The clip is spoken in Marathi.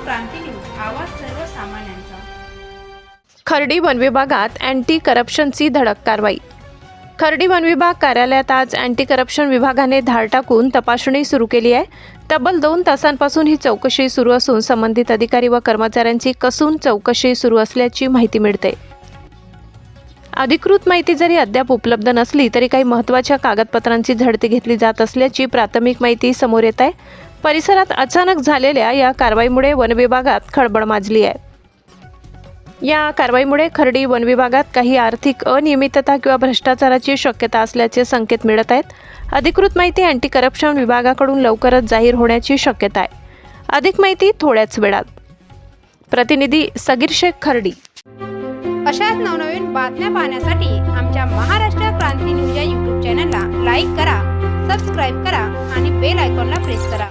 क्रांती न्यूज, आवाज सर्वसामान्यांचा। खर्डी वनविभागात अँटी करप्शनची धडक कारवाई। खर्डी वनविभाग कार्यालयात आज अँटी करप्शन विभागाने धाड टाकून तपासणी सुरू केली आहे। तब्बल 2 तासांपासून ही चौकशी सुरू असून संबंधित अधिकारी व कर्मचाऱ्यांची कसून चौकशी सुरू असल्याची माहिती मिळते। अधिकृत माहिती जरी अद्याप उपलब्ध नसली तरी काही महत्त्वाच्या कागदपत्रांची झडती घेतली जात असल्याची प्राथमिक माहिती समोर येत आहे। परिसरात अचानक झालेल्या या कारवाईमुळे वनविभागात खळबळ माजली आहे। या कारवाईमुळे खर्डी वनविभागात काही आर्थिक अनियमितता किंवा भ्रष्टाचाराची शक्यता असल्याचे संकेत मिळत आहेत। अधिकृत माहिती अँटी करप्शन विभागाकडून लवकरच जाहीर होण्याची शक्यता आहे। अधिक माहिती थोड्याच वेळात। प्रतिनिधी सगीर शेख, खर्डी। अशाच नवनवीन बातम्या पाहण्यासाठी आमच्या महाराष्ट्र क्रांती न्यूज या YouTube चॅनलला लाईक करा, सबस्क्राईब करा आणि बेल आयकॉनला प्रेस करा।